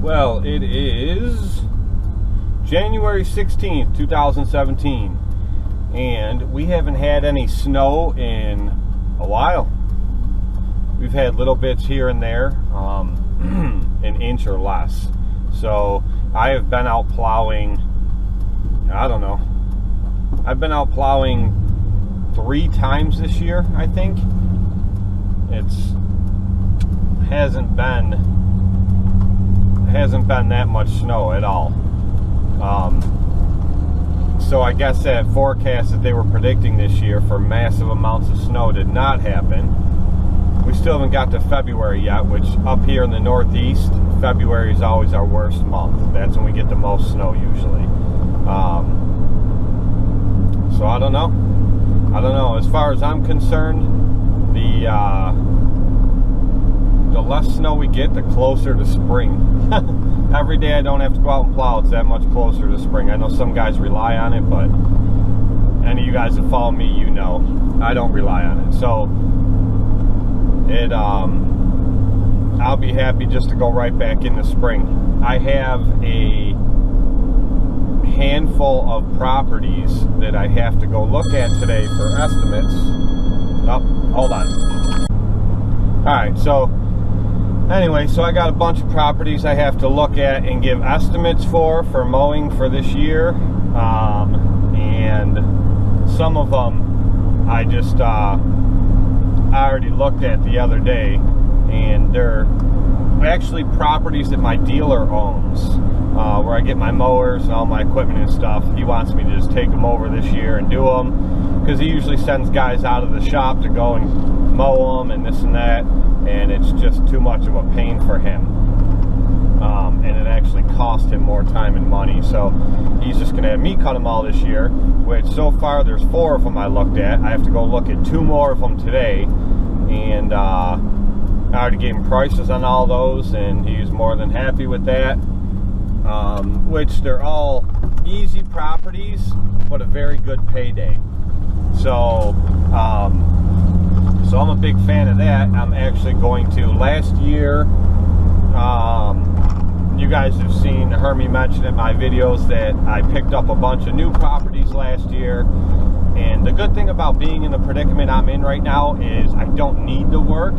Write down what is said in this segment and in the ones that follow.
Well, it is January 16th, 2017, and we haven't had any snow in a while. We've had little bits here and there, an inch or less. So I have been out plowing, I don't know, I've been out plowing 3 times this year, I think. Hasn't been that much snow at all. So I guess that forecast that they were predicting this year for massive amounts of snow did not happen. We still haven't got to February yet, which up here in the Northeast, February is always our worst month. That's when we get the most snow usually. So I don't know. As far as I'm concerned, the less snow we get, the closer to spring. Every day I don't have to go out and plow, it's that much closer to spring. I know some guys rely on it, but any of you guys that follow me, you know I don't rely on it. So I'll be happy just to go right back into spring. I have a handful of properties that I have to go look at today for estimates. Oh, hold on. Alright, so anyway, so I got a bunch of properties I have to look at and give estimates for mowing for this year. And some of them I just I already looked at the other day, and they're actually properties that my dealer owns, where I get my mowers and all my equipment and stuff. He wants me to just take them over this year and do them, because he usually sends guys out of the shop to go and mow them and this and that, and it's just too much of a pain for him. And it actually cost him more time and money, so he's just going to have me cut them all this year, which so far there's 4 of them I looked at. I have to go look at 2 more of them today, and I already gave him prices on all those, and he's more than happy with that, which they're all easy properties, but a very good payday. So I'm a big fan of that. I'm actually going to, last year, you guys have heard me mention in my videos that I picked up a bunch of new properties last year, and the good thing about being in the predicament I'm in right now is I don't need to work.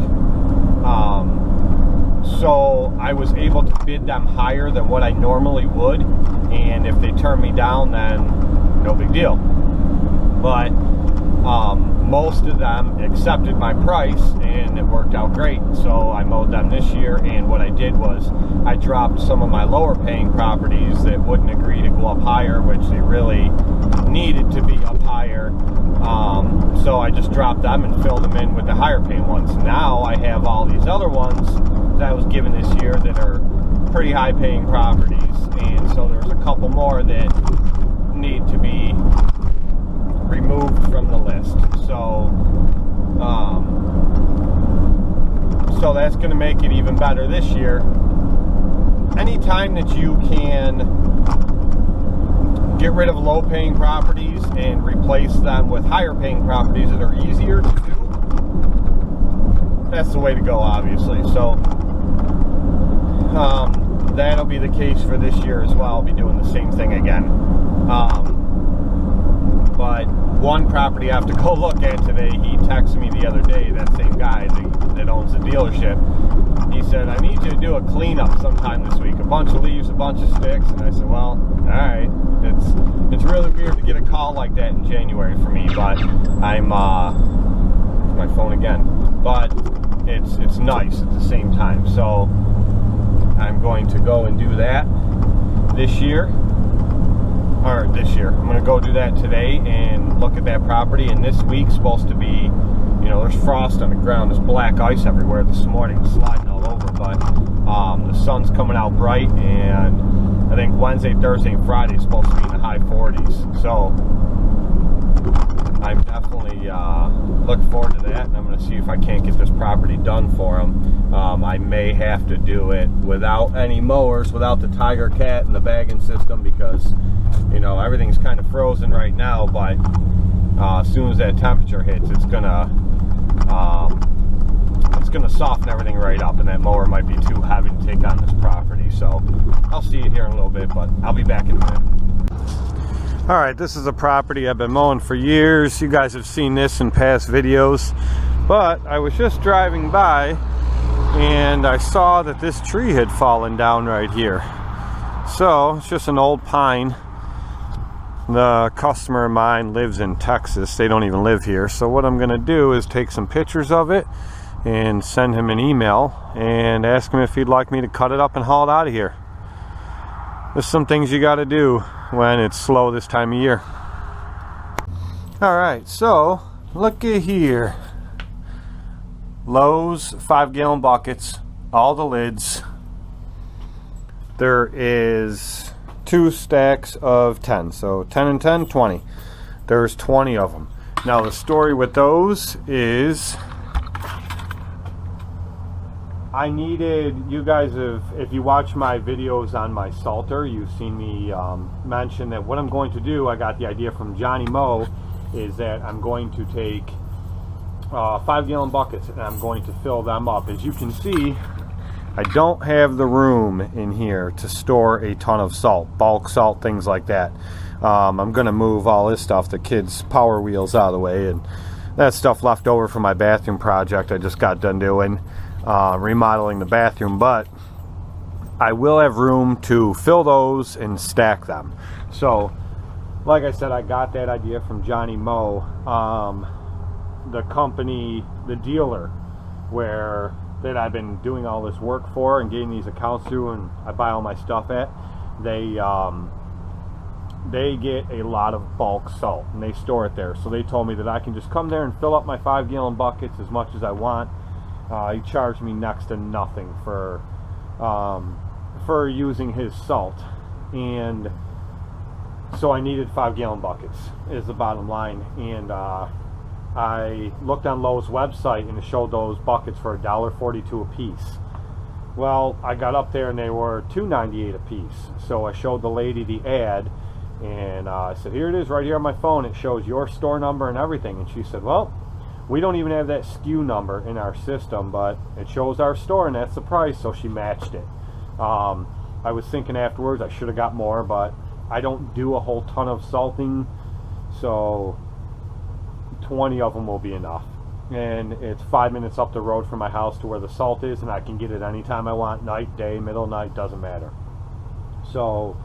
So I was able to bid them higher than what I normally would, and if they turn me down, then no big deal. But most of them accepted my price, and it worked out great. So I mowed them this year, and what I did was I dropped some of my lower paying properties that wouldn't agree to go up higher, which they really needed to be up higher. So I just dropped them and filled them in with the higher paying ones. Now I have all these other ones that I was given this year that are pretty high paying properties, and so there's a couple more that need to be removed from the list. So that's going to make it even better this year. Anytime that you can get rid of low paying properties and replace them with higher paying properties that are easier to do, that's the way to go, obviously. So that'll be the case for this year as well. I'll be doing the same thing again. But one property I have to go look at today, he texted me the other day, that same guy that owns the dealership. He said, I need you to do a cleanup sometime this week. A bunch of leaves, a bunch of sticks. And I said, well, alright. It's really weird to get a call like that in January for me, but I'm, my phone again. But it's nice at the same time. So I'm going to go and do that this year. I'm going to go do that today and look at that property. And this week's supposed to be, there's frost on the ground. There's black ice everywhere this morning, sliding all over. But the sun's coming out bright, and I think Wednesday, Thursday, and Friday is supposed to be in the high 40s. So I'm definitely looking forward to that, and I'm going to see if I can't get this property done for them. I may have to do it without any mowers, without the Tiger Cat and the bagging system, because everything's kind of frozen right now. But as soon as that temperature hits, it's gonna soften everything right up, and that mower might be too heavy to take on this property. So but I'll be back in a minute. All right, this is a property I've been mowing for years. You guys have seen this in past videos, but I was just driving by and I saw that this tree had fallen down right here. So it's just an old pine. The customer of mine lives in Texas. They don't even live here. So what I'm going to do is take some pictures of it and send him an email and ask him if he'd like me to cut it up and haul it out of here. There's some things you got to do when it's slow this time of year. Alright, so looky here. Lowe's 5-gallon buckets, all the lids. There is 2 stacks of 10, so 10 and 10, 20. There's 20 of them. Now the story with those is I needed, you guys have, if you watch my videos on my salter, you've seen me mention that what I'm going to do, I got the idea from Johnny Moe, is that I'm going to take 5-gallon buckets and I'm going to fill them up. As you can see, I don't have the room in here to store a ton of salt, bulk salt, things like that. I'm going to move all this stuff, the kids' Power Wheels, out of the way, and that stuff left over from my bathroom project I just got done doing. Remodeling the bathroom, but I will have room to fill those and stack them. So like I said, I got that idea from Johnny Moe, the company, the dealer where that I've been doing all this work for and getting these accounts through and I buy all my stuff at. They get a lot of bulk salt and they store it there, so they told me that I can just come there and fill up my 5-gallon buckets as much as I want. He charged me next to nothing for using his salt, and so I needed 5-gallon buckets is the bottom line. And I looked on Lowe's website and it showed those buckets for $1.42 a piece. Well, I got up there and they were $2.98 a piece. So I showed the lady the ad and I said, here it is right here on my phone. It shows your store number and everything. And she said, well, we don't even have that SKU number in our system, but it shows our store and that's the price. So she matched it. I was thinking afterwards I should have got more, but I don't do a whole ton of salting, so 20 of them will be enough. And it's 5 minutes up the road from my house to where the salt is, and I can get it anytime I want, night, day, middle of night, doesn't matter. So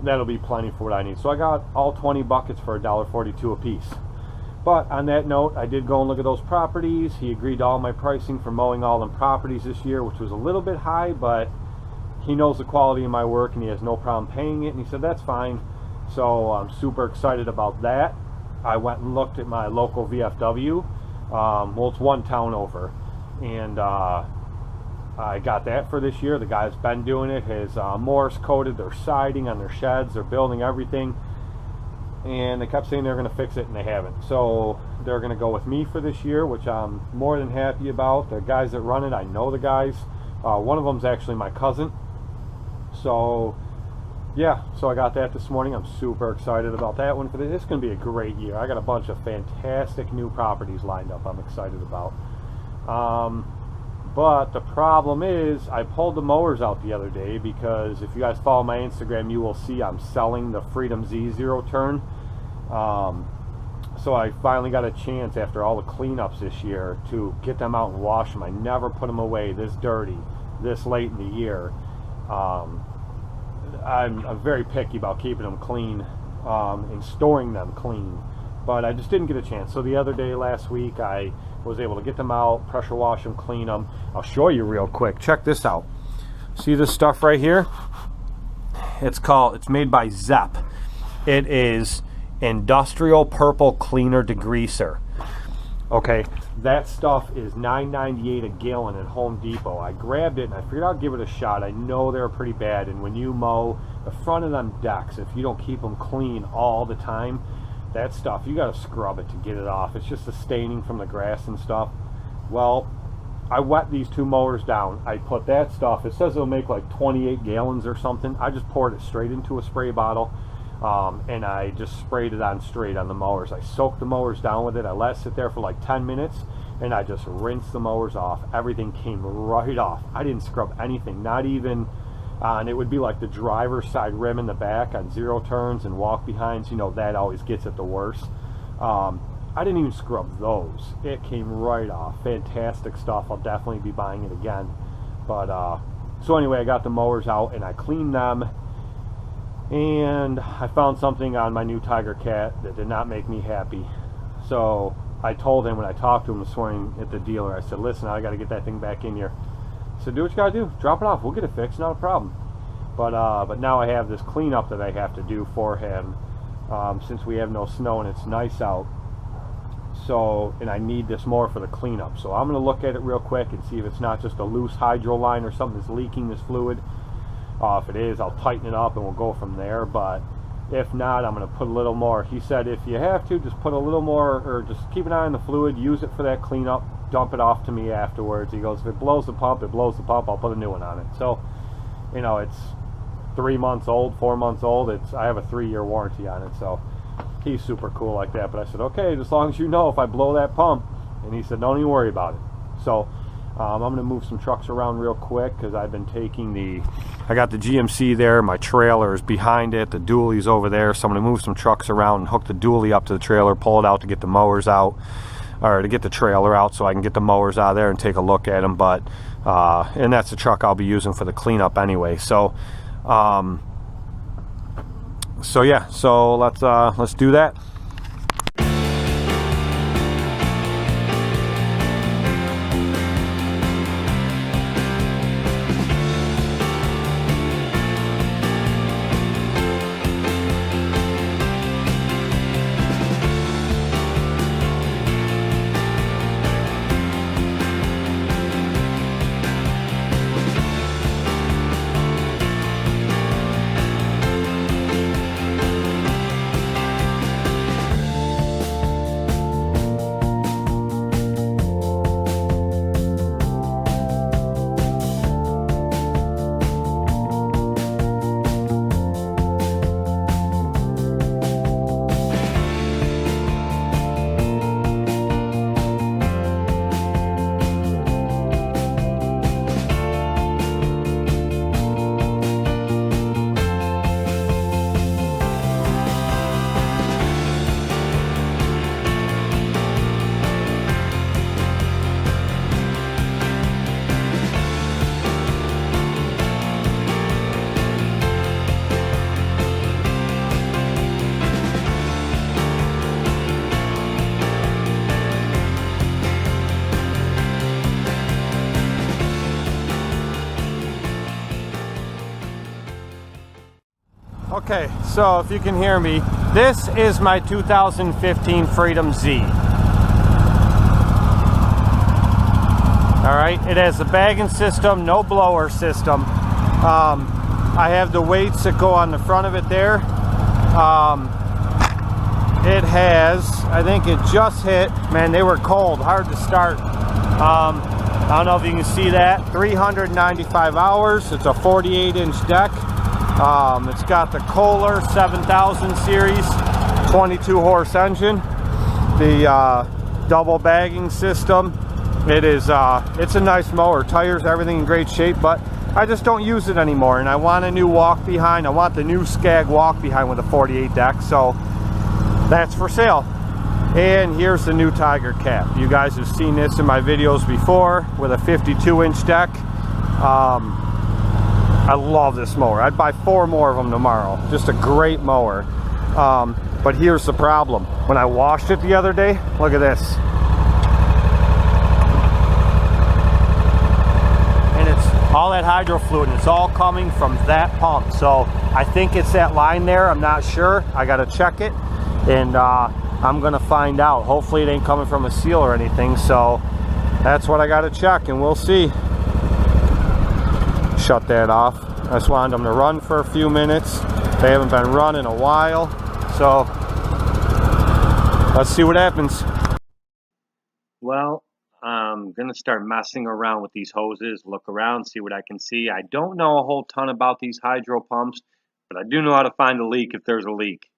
that'll be plenty for what I need. So I got all 20 buckets for $1.42 a piece. But on that note, I did go and look at those properties. He agreed to all my pricing for mowing all them properties this year, which was a little bit high, but he knows the quality of my work and he has no problem paying it, and he said that's fine. So I'm super excited about that. I went and looked at my local VFW. Well, it's one town over, and I got that for this year. The guy's been doing it. His Morse coated their siding on their sheds. They're building everything, and they kept saying they're going to fix it, and they haven't. So they're going to go with me for this year, which I'm more than happy about. The guys that run it, I know the guys. One of them's actually my cousin. So yeah, so I got that this morning. I'm super excited about that one. It's going to be a great year. I got a bunch of fantastic new properties lined up I'm excited about. But the problem is I pulled the mowers out the other day because if you guys follow my Instagram, you will see I'm selling the Freedom Z Zero Turn. So I finally got a chance after all the cleanups this year to get them out and wash them. I never put them away this dirty this late in the year. I'm very picky about keeping them clean and storing them clean, but I just didn't get a chance. So the other day last week I was able to get them out, pressure wash them, clean them. I'll show you real quick. Check this out. See this stuff right here? It's made by Zepp. It is Industrial Purple Cleaner Degreaser. Okay, that stuff is $9.98 a gallon at Home Depot. I grabbed it and I figured I'd give it a shot. I know they're pretty bad, and when you mow the front of them decks, if you don't keep them clean all the time, that stuff, you got to scrub it to get it off. It's just the staining from the grass and stuff. Well, I wet these two mowers down. I put that stuff, it says it'll make like 28 gallons or something. I just poured it straight into a spray bottle. And I just sprayed it on straight on the mowers. I soaked the mowers down with it. I let it sit there for like 10 minutes and I just rinsed the mowers off. Everything came right off. I didn't scrub anything, not even and it would be like the driver's side rim in the back on zero turns and walk behinds. You know, that always gets it the worst. I didn't even scrub those. It came right off. Fantastic stuff. I'll definitely be buying it again. But so anyway, I got the mowers out and I cleaned them, and I found something on my new Tiger Cat that did not make me happy. So I told him when I talked to him this morning at the dealer, I said, listen, I got to get that thing back in here. He said, do what you got to do. Drop it off. We'll get it fixed. Not a problem. But now I have this cleanup that I have to do for him since we have no snow and it's nice out. So, and I need this mower for the cleanup. So I'm going to look at it real quick and see if it's not just a loose hydro line or something that's leaking this fluid. If it is, I'll tighten it up and we'll go from there. But if not, I'm going to put a little more. He said if you have to, just put a little more, or just keep an eye on the fluid, use it for that cleanup, dump it off to me afterwards. He goes, if it blows the pump, it blows the pump, I'll put a new one on it. So, you know, it's 3 months old, 4 months old. I have a 3-year warranty on it. So he's super cool like that. But I said, okay, as long as you know if I blow that pump. And he said, don't even worry about it. So I'm going to move some trucks around real quick because I've been taking I got the GMC there, my trailer is behind it, the dually's over there, so I'm going to move some trucks around and hook the dually up to the trailer, pull it out to get the mowers out, or to get the trailer out so I can get the mowers out of there and take a look at them. But and that's the truck I'll be using for the cleanup anyway. So yeah, so let's do that. Okay, so if you can hear me, this is my 2015 Freedom Z. Alright, it has the bagging system, no blower system. I have the weights that go on the front of it there. It has, I think it just hit, man, they were cold, hard to start. I don't know if you can see that, 395 hours. It's a 48-inch deck. It's got the Kohler 7000 series 22 horse engine, the double bagging system. It's a nice mower, tires, everything in great shape, but I just don't use it anymore, and I want a new walk behind. I want the new Scag walk behind with a 48 deck, so that's for sale. And here's the new Tiger Cat. You guys have seen this in my videos before with a 52-inch deck. I love this mower. I'd buy 4 more of them tomorrow. Just a great mower. But here's the problem. When I washed it the other day, look at this. And it's all that hydro fluid, and it's all coming from that pump. So I think it's that line there. I'm not sure. I got to check it. And I'm going to find out. Hopefully it ain't coming from a seal or anything. So that's what I got to check, and we'll see. Shut that off. I just wanted them to run for a few minutes. They haven't been running a while, so let's see what happens. Well, I'm gonna start messing around with these hoses, look around, see what I can see. I don't know a whole ton about these hydro pumps, but I do know how to find a leak if there's a leak,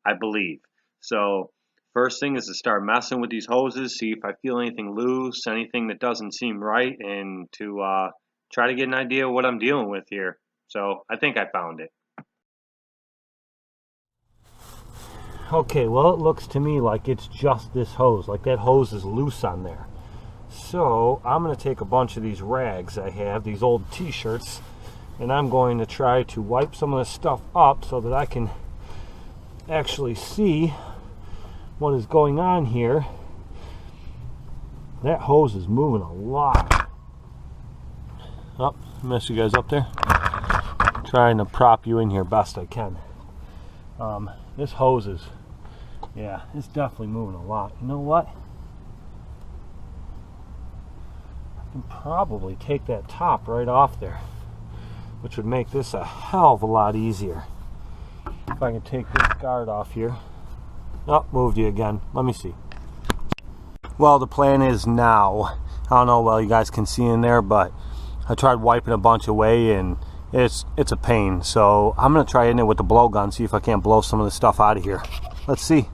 I believe. So first thing is to start messing with these hoses, see if I feel anything loose, anything that doesn't seem right, and to try to get an idea of what I'm dealing with here. So I think I found it. Okay, well, it looks to me like it's just this hose. Like that hose is loose on there. So I'm going to take a bunch of these rags I have, these old t-shirts, and I'm going to try to wipe some of this stuff up so that I can actually see what is going on here. That hose is moving a lot. Oh, mess you guys up there. Trying to prop you in here best I can. This hose is, yeah, it's definitely moving a lot. You know what? I can probably take that top right off there, which would make this a hell of a lot easier. If I can take this guard off here. Oh, moved you again. Let me see. Well, the plan is now, I don't know well you guys can see in there, but I tried wiping a bunch away and it's a pain. So I'm going to try hitting it with the blowgun, see if I can't blow some of the stuff out of here. Let's see.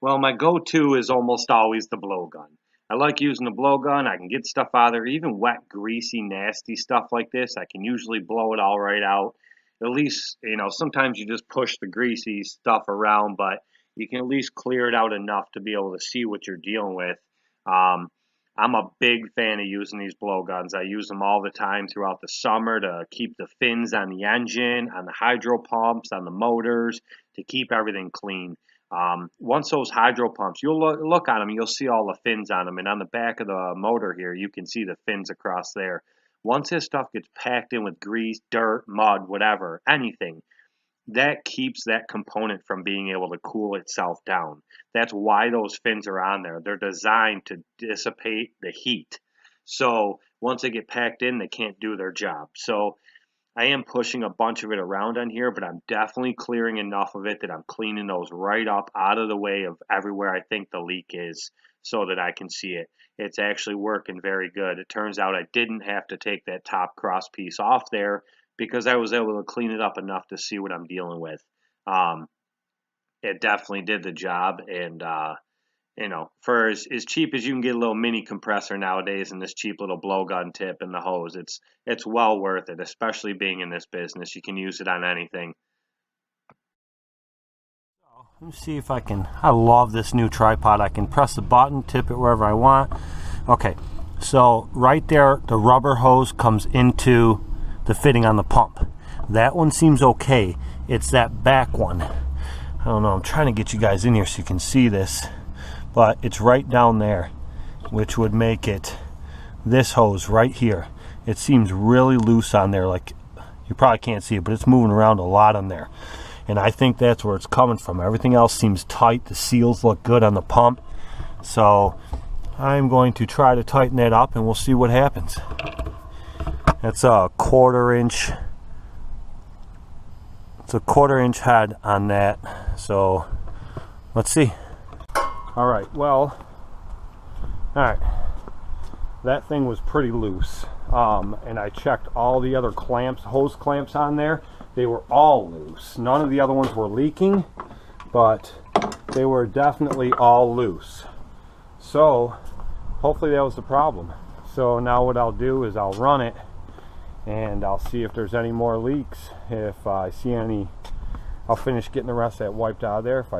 Well, my go-to is almost always the blowgun. I like using the blowgun. I can get stuff out of there, even wet, greasy, nasty stuff like this. I can usually blow it all right out. At least, you know, sometimes you just push the greasy stuff around, but you can at least clear it out enough to be able to see what you're dealing with. I'm a big fan of using these blowguns. I use them all the time throughout the summer to keep the fins on the engine, on the hydro pumps, on the motors, to keep everything clean. Once those hydro pumps, you'll look on them, you'll see all the fins on them. And on the back of the motor here, you can see the fins across there. Once this stuff gets packed in with grease, dirt, mud, whatever, anything, that keeps that component from being able to cool itself down. That's why those fins are on there. They're designed to dissipate the heat. So once they get packed in, they can't do their job. So I am pushing a bunch of it around on here, but I'm definitely clearing enough of it that I'm cleaning those right up out of the way of everywhere I think the leak is so that I can see it. It's actually working very good. It turns out I didn't have to take that top cross piece off there because I was able to clean it up enough to see what I'm dealing with. It definitely did the job, and you know, for as cheap as you can get a little mini compressor nowadays and this cheap little blowgun tip and the hose, it's well worth it, especially being in this business. You can use it on anything. Let me see if I can, I love this new tripod. I can press the button, tip it wherever I want. Okay, so right there, the rubber hose comes into the fitting on the pump. That one seems okay. It's that back one. I don't know, I'm trying to get you guys in here so you can see this. But it's right down there, which would make it this hose right here. It seems really loose on there, like you probably can't see it, but it's moving around a lot on there. And I think that's where it's coming from. Everything else seems tight. The seals look good on the pump. So I'm going to try to tighten that up and we'll see what happens. That's a 1/4 inch. It's a 1/4 inch head on that. So let's see. All right, well, all right, that thing was pretty loose, and I checked all the other clamps, hose clamps on there. They were all loose. None of the other ones were leaking, but they were definitely all loose. So hopefully that was the problem. So now what I'll do is I'll run it, and I'll see if there's any more leaks. If I see any, I'll finish getting the rest of that wiped out of there. If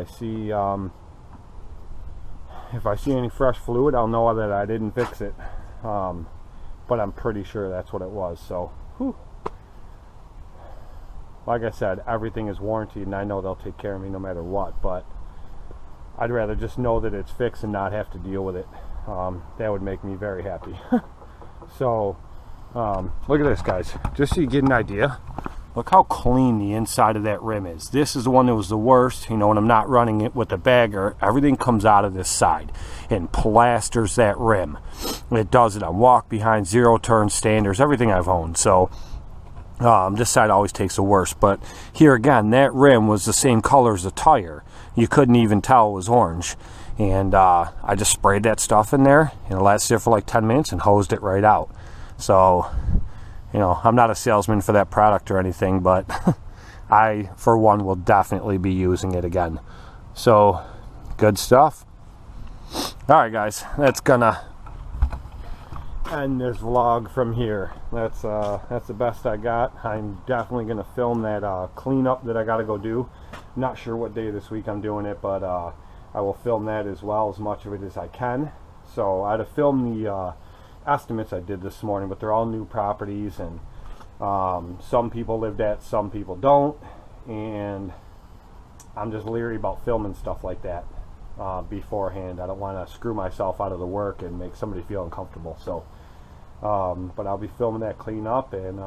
I see any fresh fluid, I'll know that I didn't fix it. But I'm pretty sure that's what it was. So, whew. Like I said, everything is warranted, and I know they'll take care of me no matter what. But I'd rather just know that it's fixed and not have to deal with it. That would make me very happy. So, look at this, guys. Just so you get an idea. Look how clean the inside of that rim is. This is the one that was the worst. You know, when I'm not running it with the bagger, everything comes out of this side and plasters that rim. It does it on walk behind, zero turn, standards, everything I've owned. So this side always takes the worst. But here again, that rim was the same color as the tire. You couldn't even tell it was orange. And I just sprayed that stuff in there, and it lasted there for like 10 minutes and hosed it right out. So, you know, I'm not a salesman for that product or anything, but I, for one, will definitely be using it again. So, good stuff. All right, guys, that's gonna end this vlog from here. That's the best I got. I'm definitely gonna film that cleanup that I gotta go do. Not sure what day this week I'm doing it, but I will film that as well, as much of it as I can. So I had to film the estimates I did this morning, but they're all new properties, and some people lived at, some people don't, and I'm just leery about filming stuff like that beforehand. I don't want to screw myself out of the work and make somebody feel uncomfortable. So but I'll be filming that cleanup, and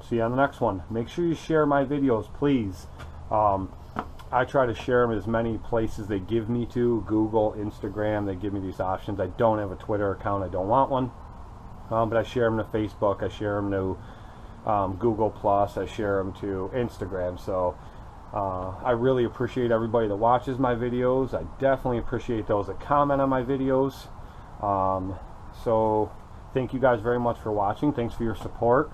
see you on the next one. Make sure you share my videos, please. I try to share them as many places they give me to. Google, Instagram, they give me these options. I don't have a Twitter account. I don't want one. But I share them to Facebook. I share them to Google Plus. I share them to Instagram. So I really appreciate everybody that watches my videos. I definitely appreciate those that comment on my videos. So thank you guys very much for watching. Thanks for your support.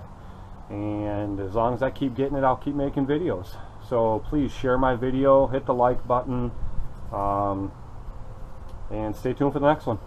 And as long as I keep getting it, I'll keep making videos. So please share my video, hit the like button, and stay tuned for the next one.